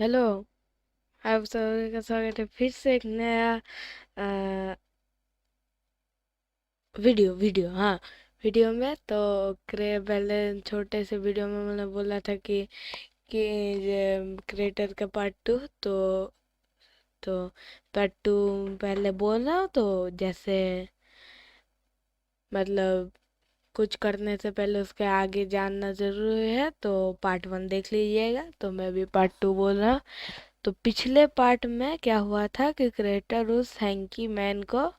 Hello. आप सभी का स्वागत है फिर से एक नया अ, वीडियो हाँ। वीडियो में तो पहले छोटे से वीडियो में मैंने बोला था कि ये क्रिएटर का तो पार्ट टू पहले बोल रहा हूँ। तो जैसे मतलब कुछ करने से पहले उसके आगे जानना ज़रूरी है, तो पार्ट वन देख लीजिएगा। तो मैं भी पार्ट टू बोल रहा हूँ। तो पिछले पार्ट में क्या हुआ था कि क्रिएटर उस हैंकी मैन को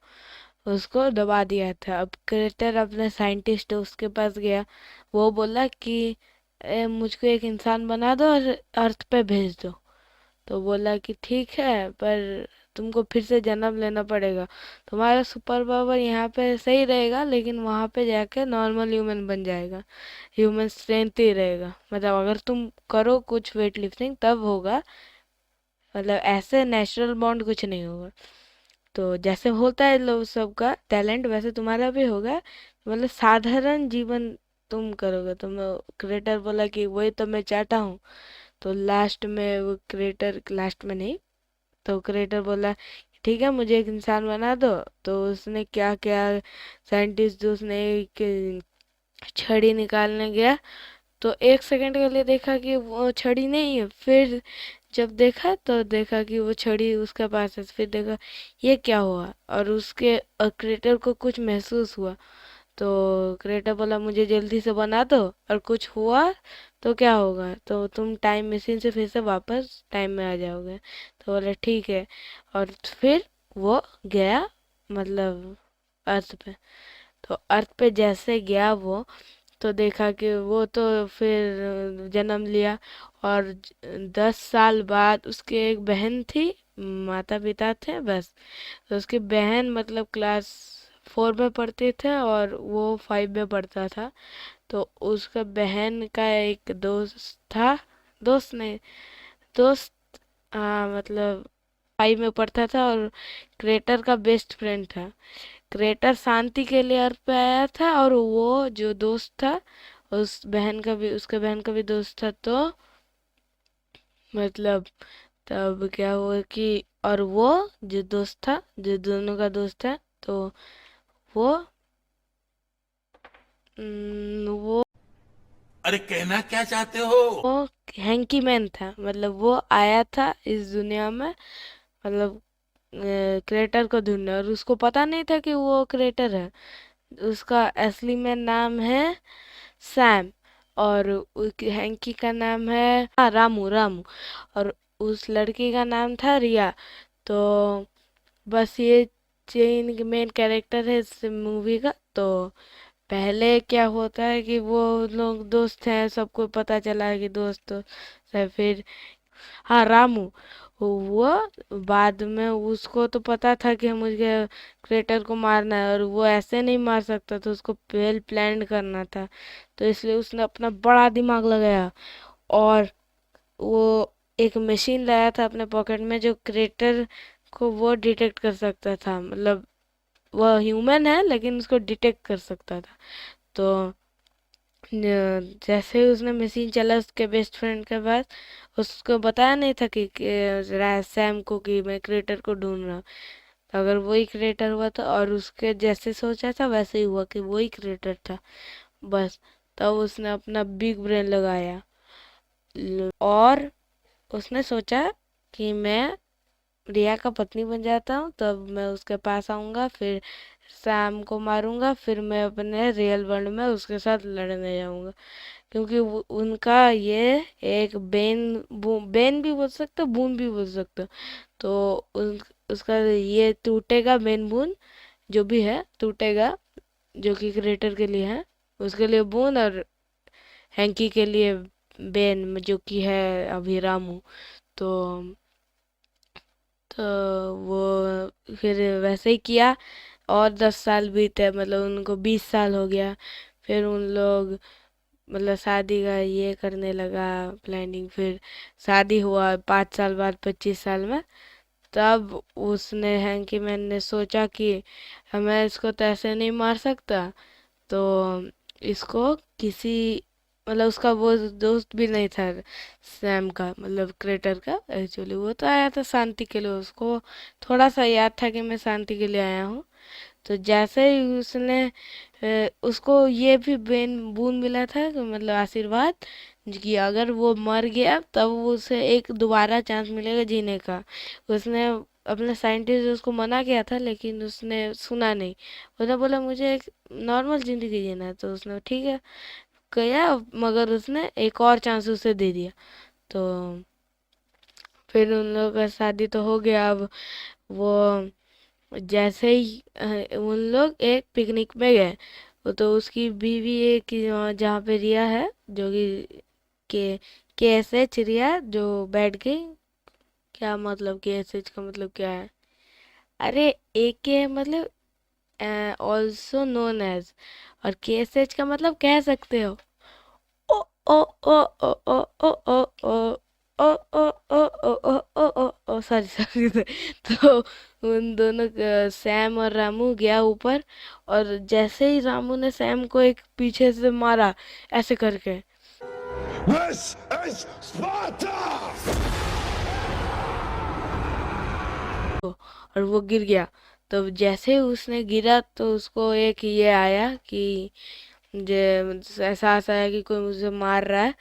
उसको दबा दिया था। अब क्रिएटर अपने साइंटिस्ट उसके पास गया। वो बोला कि मुझको एक इंसान बना दो और अर्थ पे भेज दो। तो बोला कि ठीक है, पर तुमको फिर से जन्म लेना पड़ेगा। तुम्हारा सुपर पावर यहाँ पे सही रहेगा, लेकिन वहाँ पे जाके नॉर्मल ह्यूमन बन जाएगा। ह्यूमन स्ट्रेंथ ही रहेगा, मतलब अगर तुम करो कुछ वेट लिफ्टिंग तब होगा। मतलब ऐसे नेचुरल बॉन्ड कुछ नहीं होगा। तो जैसे होता है लोग सबका टैलेंट, वैसे तुम्हारा भी होगा। मतलब साधारण जीवन तुम करोगे। तो मैं क्रिएटर बोला कि वही तो मैं चाहता हूँ। तो लास्ट में वो क्रिएटर, लास्ट में नहीं, तो क्रिएटर बोला ठीक है मुझे एक इंसान बना दो। तो उसने क्या क्या, साइंटिस्ट उसने एक छड़ी निकालने गया। तो एक सेकंड के लिए देखा कि वो छड़ी नहीं है। फिर जब देखा तो देखा कि वो छड़ी उसके पास है। फिर देखा ये क्या हुआ, और उसके क्रिएटर को कुछ महसूस हुआ। तो क्रिएटर बोला मुझे जल्दी से बना दो, और कुछ हुआ तो क्या होगा, तो तुम टाइम मशीन से फिर से वापस टाइम में आ जाओगे। तो बोला ठीक है। और फिर वो गया, मतलब अर्थ पे। तो अर्थ पे जैसे गया वो, तो देखा कि वो तो फिर जन्म लिया। और 10 साल बाद उसकी एक बहन थी। माता पिता थे बस। तो उसकी बहन मतलब क्लास 4 में पढ़ते थे और वो 5 में पढ़ता था। तो उसका बहन का एक दोस्त था। दोस्त नहीं, दोस्त, हाँ मतलब 5 में पढ़ता था, और क्रेटर का बेस्ट फ्रेंड था। क्रेटर शांति के लिए अर्थ पे आया था, और वो जो दोस्त था उस बहन का भी, उसके बहन का भी दोस्त था। तो मतलब तब क्या हुआ कि, और वो जो दोस्त था, जो दोनों का दोस्त था, तो वो वो अरे कहना क्या चाहते हो। हैंकी मैन था। मतलब वो आया था इस दुनिया में, मतलब क्रेटर को ढूंढने, और उसको पता नहीं था कि वो क्रेटर है। उसका असली में नाम है सैम। और हैंकी का नाम है, हाँ, रामू रामू। और उस लड़की का नाम था रिया। तो बस ये तीन मेन कैरेक्टर है इस मूवी का। तो पहले क्या होता है कि वो लोग दोस्त हैं, सबको पता चला है कि दोस्त है। फिर हाँ, रामू। वो बाद में उसको तो पता था कि मुझे क्रेटर को मारना है, और वो ऐसे नहीं मार सकता, तो उसको वेल प्लान करना था। तो इसलिए उसने अपना बड़ा दिमाग लगाया, और वो एक मशीन लाया था अपने पॉकेट में जो क्रेटर को वो डिटेक्ट कर सकता था। मतलब वह ह्यूमन है लेकिन उसको डिटेक्ट कर सकता था। तो जैसे ही उसने मशीन चला उसके बेस्ट फ्रेंड के पास, उसको बताया नहीं था कि सैम को कि मैं क्रिएटर को ढूंढ रहा हूँ। तो अगर वही क्रिएटर हुआ था, और उसके जैसे सोचा था वैसे ही हुआ कि वही क्रिएटर था। बस तब उसने अपना बिग ब्रेन लगाया, और उसने सोचा कि मैं रिया का पत्नी बन जाता हूँ, तब मैं उसके पास आऊँगा, फिर सैम को मारूंगा, फिर मैं अपने रियल वर्ल्ड में उसके साथ लड़ने जाऊंगा। क्योंकि उनका ये एक बेन भी बोल सकते हो, बून भी बोल सकते हो। तो उसका ये टूटेगा बेन बून, जो भी है टूटेगा, जो कि क्रिएटर के लिए है, उसके लिए बून, और हैंकी के लिए बेन, जो कि है अभी रामू। तो तो वो फिर वैसे ही किया। और 10 साल बीते, मतलब उनको 20 साल हो गया। फिर उन लोग मतलब शादी का ये करने लगा प्लानिंग। फिर शादी हुआ 5 साल बाद, 25 साल में। तब उसने, हैंकी मैन ने सोचा कि हमें इसको तो ऐसे नहीं मार सकता। तो इसको किसी मतलब उसका वो दोस्त भी नहीं था सैम का, मतलब क्रेटर का। एक्चुअली वो तो आया था शांति के लिए, उसको थोड़ा सा याद था कि मैं शांति के लिए आया हूँ। तो जैसे ही उसने उसको ये भी बेन बूंद मिला था कि मतलब आशीर्वाद, कि अगर वो मर गया तब उसे एक दोबारा चांस मिलेगा जीने का। उसने अपने साइंटिस्ट उसको मना किया था, लेकिन उसने सुना नहीं। उसने बोला मुझे एक नॉर्मल जिंदगी जीना है, तो उसने ठीक है गया, मगर उसने एक और चांस उसे दे दिया। तो फिर उन लोगों का शादी तो हो गया। अब वो जैसे ही उन लोग एक पिकनिक में गए, वो तो उसकी बीवी एक जहाँ पे रिया है, जो कि के एस एच रिया जो बैठ गई। क्या मतलब के एस एच का मतलब क्या है? अरे ए के मतलब ऑल्सो नोन एज, और के एस एच का मतलब कह सकते हो ओ ओ ओ ओ ओ ओ ओ ओ ओ ओ ओ ओ ओ ओ ओ ओ सॉरी सॉरी। तो उन दोनों सैम और रामू गया ऊपर, और जैसे ही रामू ने सैम को एक पीछे से मारा ऐसे करके, This is Sparta! और वो गिर गया। तो जैसे ही उसने गिरा तो उसको एक ये आया कि जे एहसास आया कि कोई मुझे मार रहा है।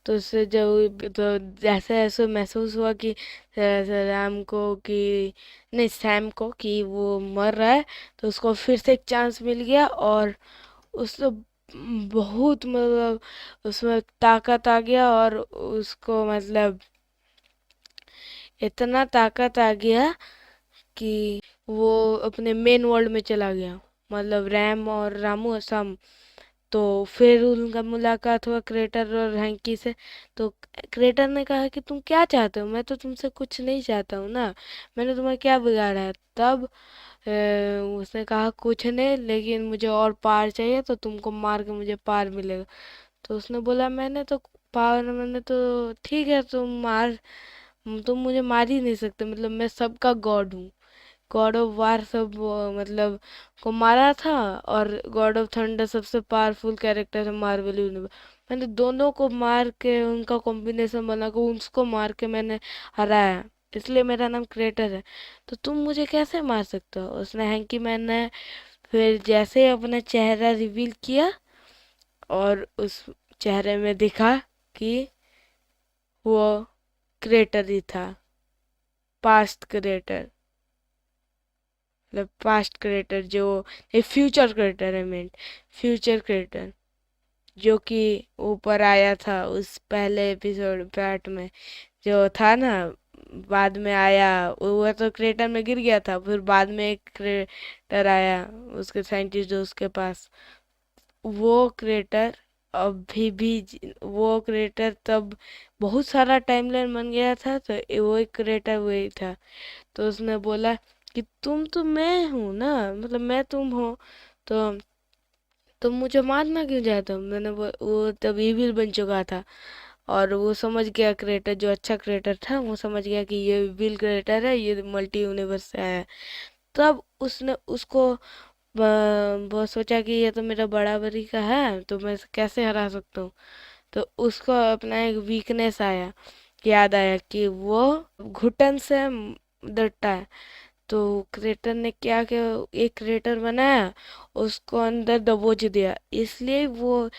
तो उससे जब तो जैसे ऐसे महसूस हुआ कि राम को कि नहीं सैम को कि वो मर रहा है, तो उसको फिर से एक चांस मिल गया, और उससे बहुत मतलब उसमें ताकत आ गया, और उसको मतलब इतना ताकत आ गया कि वो अपने मेन वर्ल्ड में चला गया, मतलब रैम और रामू असम। तो फिर उनका मुलाकात हुआ क्रेटर और हैंकी से। तो क्रेटर ने कहा कि तुम क्या चाहते हो, मैं तो तुमसे कुछ नहीं चाहता हूँ ना, मैंने तुम्हें क्या बिगाड़ा है। तब उसने कहा कुछ नहीं, लेकिन मुझे और पार चाहिए, तो तुमको मार के मुझे पार मिलेगा। तो उसने बोला मैंने तो ठीक है, तुम मुझे मार ही नहीं सकते, मतलब मैं सबका गॉड हूँ। गॉड ऑफ वार सब मतलब को मारा था, और गॉड ऑफ थंडर सबसे पावरफुल कैरेक्टर है मार्वल यूनिवर्स। मैंने दोनों को मार के उनका कॉम्बिनेशन बना के उसको मार के मैंने हराया, इसलिए मेरा नाम क्रिएटर है। तो तुम मुझे कैसे मार सकते हो? उसने हैंकी मैन ने फिर जैसे ही अपना चेहरा रिवील किया, और उस चेहरे में दिखा कि वो क्रिएटर ही था, पास्ट क्रिएटर, मतलब पास्ट क्रिएटर जो एक फ्यूचर क्रिएटर है, मीन फ्यूचर क्रिएटर, जो कि ऊपर आया था उस पहले एपिसोड पार्ट में जो था ना। बाद में आया वो तो क्रेटर में गिर गया था, फिर बाद में एक क्रेटर आया उसके साइंटिस्ट उसके पास, वो क्रेटर अभी भी वो क्रेटर तब बहुत सारा टाइमलाइन बन गया था, तो वो एक क्रेटर वही था। तो उसने बोला कि तुम तो मैं हूँ ना, मतलब मैं तुम हो, तो तुम मुझे मारना क्यों चाहते हो? वो तब इविल बन चुका था, और वो समझ गया क्रिएटर जो अच्छा क्रिएटर था, वो समझ गया कि ये विल क्रिएटर है, ये मल्टी यूनिवर्स से आया है। तब उसने उसको वो सोचा कि ये तो मेरा बराबरी का है, तो मैं इसे कैसे हरा सकता हूँ। तो उसको अपना एक वीकनेस आया, याद आया कि वो घुटन से डरता है। तो क्रिएटर ने क्या किया, एक क्रिएटर बनाया, उसको अंदर दबोच दिया, इसलिए वो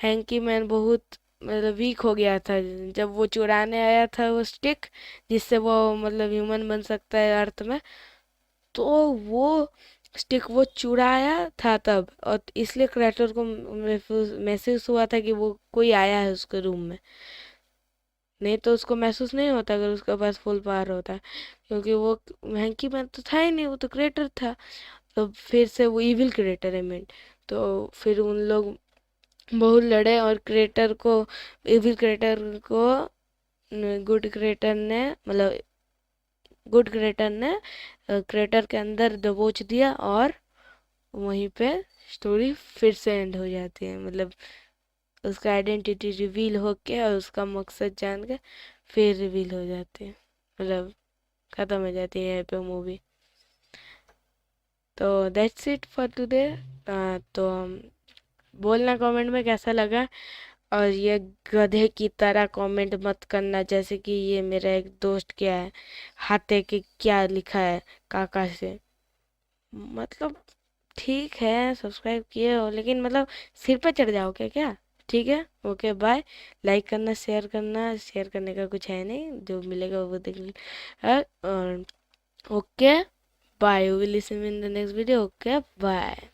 हैंकी मैन बहुत मतलब वीक हो गया था। जब वो चुराने आया था वो स्टिक, जिससे वो मतलब ह्यूमन बन सकता है अर्थ में, तो वो स्टिक वो चुराया था तब, और इसलिए क्रिएटर को महसूस महसूस हुआ था कि वो कोई आया है उसके रूम में। नहीं तो उसको महसूस नहीं होता अगर उसके पास फुल पावर होता, क्योंकि वो हैंकी मैन तो था ही नहीं, वो तो क्रिएटर था। तो फिर से वो इविल क्रिएटर है मेन। तो फिर उन लोग बहुत लड़े, और क्रिएटर को इविल क्रिएटर को गुड क्रिएटर ने मतलब गुड क्रिएटर ने क्रिएटर के अंदर दबोच दिया, और वहीं पे स्टोरी फिर से एंड हो जाती है, मतलब उसका आइडेंटिटी रिवील होके और उसका मकसद जान के फिर रिवील हो जाती है, मतलब खत्म हो जाती है यहाँ पे मूवी। तो दैट्स इट फॉर टुडे। तो बोलना कमेंट में कैसा लगा, और ये गधे की तरह कमेंट मत करना, जैसे कि ये मेरा एक दोस्त क्या है, हाथे के क्या लिखा है काका से। मतलब ठीक है सब्सक्राइब किए हो, लेकिन मतलब सिर पे चढ़ जाओगे क्या? ठीक है, ओके बाय। लाइक करना, शेयर करने का कुछ है नहीं, जो मिलेगा वो देख और okay bye, we will see in the next video, okay bye.